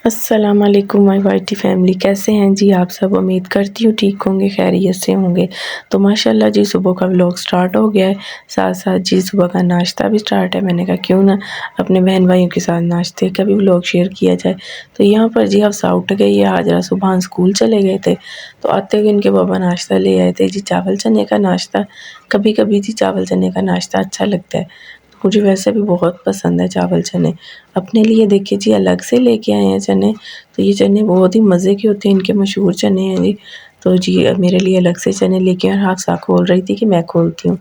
अस्सलाम वालेकुम my whitey family, कैसे हैं जी आप सब। उम्मीद करती हूँ ठीक होंगे, खैरियत से होंगे। तो माशाल्लाह जी सुबह का व्लॉग स्टार्ट हो गया है, साथ साथ जी सुबह का नाश्ता भी स्टार्ट है। मैंने कहा क्यों ना अपने बहन भाइयों के साथ नाश्ते का भी व्लॉग शेयर किया जाए। तो यहाँ पर जी हफ्सा उठ गई है, हाजरा सुबह स्कूल चले गए थे तो आते हुए इनके बाबा नाश्ता ले आए थे जी, चावल चने का नाश्ता। कभी कभी जी चावल चने का नाश्ता अच्छा लगता है, मुझे वैसे भी बहुत पसंद है चावल चने। अपने लिए देखिए जी अलग से लेके आए हैं चने, तो ये चने बहुत ही मज़े के होते हैं, इनके मशहूर चने हैं जी। तो जी मेरे लिए अलग से चने लेके आए, हाफ़सा खोल रही थी कि मैं खोलती हूँ।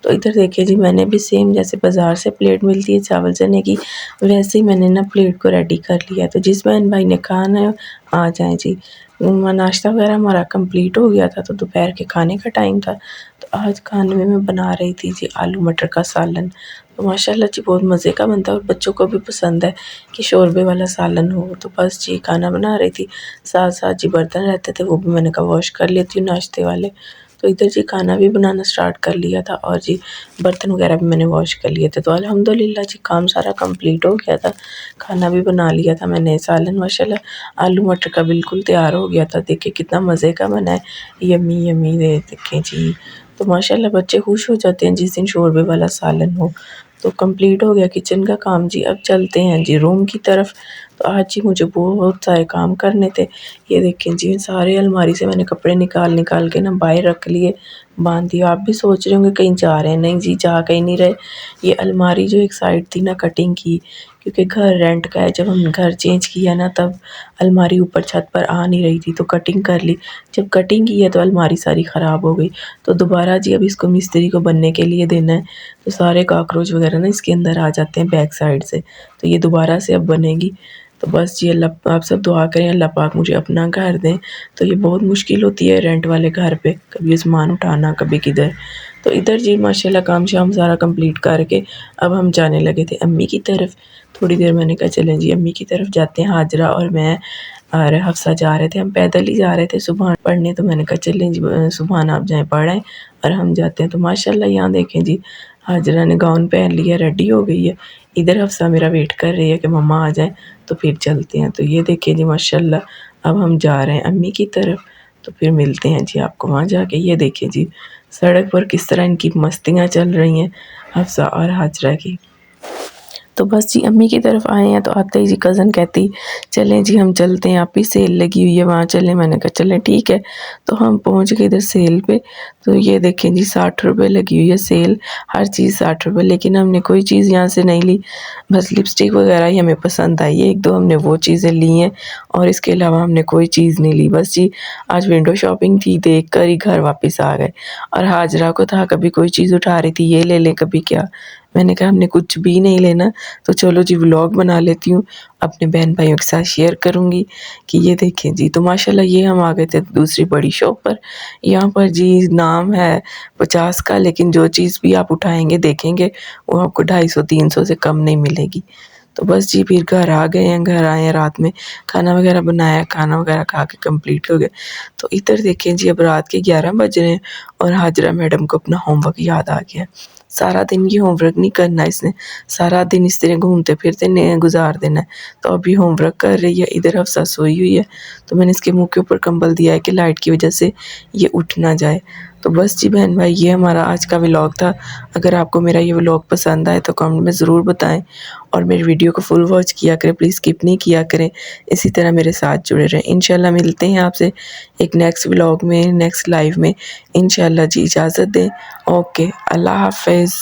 तो इधर देखिए जी मैंने भी सेम जैसे बाज़ार से प्लेट मिलती है चावल चने की, वैसे ही मैंने ना प्लेट को रेडी कर लिया। तो जिस बहन भाई ने खाना है आ जाएँ जी। नाश्ता वगैरह हमारा कंप्लीट हो गया था, तो दोपहर के खाने का टाइम था। तो आज खाने में मैं बना रही थी जी आलू मटर का सालन। तो माशाल्लाह जी बहुत मज़े का बनता है और बच्चों को भी पसंद है कि शोरबे वाला सालन हो। तो बस जी खाना बना रही थी, साथ साथ जी बर्तन रहते थे वो भी मैंने कहा वॉश कर लेती हूँ नाश्ते वाले। तो इधर जी खाना भी बनाना स्टार्ट कर लिया था और जी बर्तन वगैरह भी मैंने वॉश कर लिए थे। तो अल्हम्दुलिल्लाह जी काम सारा कंप्लीट हो गया था, खाना भी बना लिया था मैंने। सालन माशाल्लाह आलू मटर का बिल्कुल तैयार हो गया था, देखिए कितना मज़े का बना है, यम्मी यम्मी देखें जी। तो माशाल्लाह बच्चे खुश हो जाते हैं जिस दिन शोरबे वाला सालन हो। तो कंप्लीट हो गया किचन का काम जी, अब चलते हैं जी रूम की तरफ। तो आज जी मुझे बहुत सारे काम करने थे। ये देखें जी सारे अलमारी से मैंने कपड़े निकाल निकाल के ना बाहर रख लिए, बांध दिया। आप भी सोच रहे होंगे कहीं जा रहे हैं, नहीं जी जा कहीं नहीं रहे। ये अलमारी जो एक साइड थी ना कटिंग की, क्योंकि घर रेंट का है, जब हम घर चेंज किया ना तब अलमारी ऊपर छत पर आ नहीं रही थी तो कटिंग कर ली। जब कटिंग की है तो अलमारी सारी ख़राब हो गई, तो दोबारा जी अब इसको मिस्त्री को बनने के लिए देना है। तो सारे कॉकरोच वगैरह ना इसके अंदर आ जाते हैं बैक साइड से, तो ये दोबारा से अब बनेगी। तो बस जी अल्लाह आप सब दुआ करें अल्लाह पाक मुझे अपना घर दें। तो ये बहुत मुश्किल होती है रेंट वाले घर पे, कभी सामान उठाना कभी किधर। तो इधर जी माशाल्लाह काम शाम सारा कंप्लीट करके अब हम जाने लगे थे अम्मी की तरफ। थोड़ी देर मैंने कहा चलें जी अम्मी की तरफ जाते हैं, हाजरा और मैं और हफ्सा जा रहे थे, हम पैदल ही जा रहे थे सुबह पढ़ने। तो मैंने कहा चलें जी सुबह आप जाएँ पढ़ें और हम जाते हैं। तो माशाल्लाह यहाँ देखें जी हाजरा ने गाउन पहन लिया, रेडी हो गई है। इधर हफ्सा मेरा वेट कर रही है कि मम्मा आ जाएँ तो फिर चलते हैं। तो ये देखिए जी माशाल्लाह अब हम जा रहे हैं अम्मी की तरफ, तो फिर मिलते हैं जी आपको वहाँ जाके। ये देखिए जी सड़क पर किस तरह इनकी मस्तियाँ चल रही हैं हफ्सा और हाजरा की। तो बस जी अम्मी की तरफ आए हैं तो आते ही जी कज़न कहती चलें जी हम चलते हैं, आप ही सेल लगी हुई है वहाँ चलें। मैंने कहा चलें ठीक है। तो हम पहुँच गए इधर सेल पे। तो ये देखें जी 60 रुपये लगी हुई है सेल, हर चीज़ 60 रुपये। लेकिन हमने कोई चीज़ यहाँ से नहीं ली, बस लिपस्टिक वगैरह ही हमें पसंद आई है, एक दो हमने वो चीज़ें ली हैं और इसके अलावा हमने कोई चीज़ नहीं ली। बस जी आज विंडो शॉपिंग थी, देख कर ही घर वापस आ गए। और हाजरा को था कभी कोई चीज़ उठा रही थी ये ले लें कभी क्या। मैंने कहा हमने कुछ भी नहीं लेना, तो चलो जी व्लॉग बना लेती हूँ, अपने बहन भाइयों के साथ शेयर करूँगी कि ये देखें जी। तो माशाल्लाह ये हम आ गए थे दूसरी बड़ी शॉप पर। यहाँ पर जी नाम है 50 का, लेकिन जो चीज़ भी आप उठाएँगे देखेंगे वो आपको 250-300 से कम नहीं मिलेगी। तो बस जी फिर घर आ गए हैं, घर आए हैं रात में खाना वगैरह बनाया, खाना वगैरह खा के कंप्लीट हो गया। तो इधर देखें जी अब रात के 11 बज रहे हैं और हाजरा मैडम को अपना होमवर्क याद आ गया। सारा दिन ये होमवर्क नहीं करना इसने, सारा दिन इस तरह घूमते फिरते ने गुजार देना है। तो अभी होमवर्क कर रही है, इधर हफ्सा सोई हुई है। तो मैंने इसके मुँह के ऊपर कंबल दिया है कि लाइट की वजह से ये उठ ना जाए। तो बस जी बहन भाई ये हमारा आज का व्लॉग था। अगर आपको मेरा ये व्लॉग पसंद आए तो कमेंट में ज़रूर बताएं और मेरी वीडियो को फुल वॉच किया करें, प्लीज़ स्किप नहीं किया करें। इसी तरह मेरे साथ जुड़े रहें। इंशाल्लाह मिलते हैं आपसे एक नेक्स्ट व्लॉग में, नेक्स्ट लाइव में। इंशाल्लाह जी इजाज़त दें। ओके अल्लाह हाफ़िज़।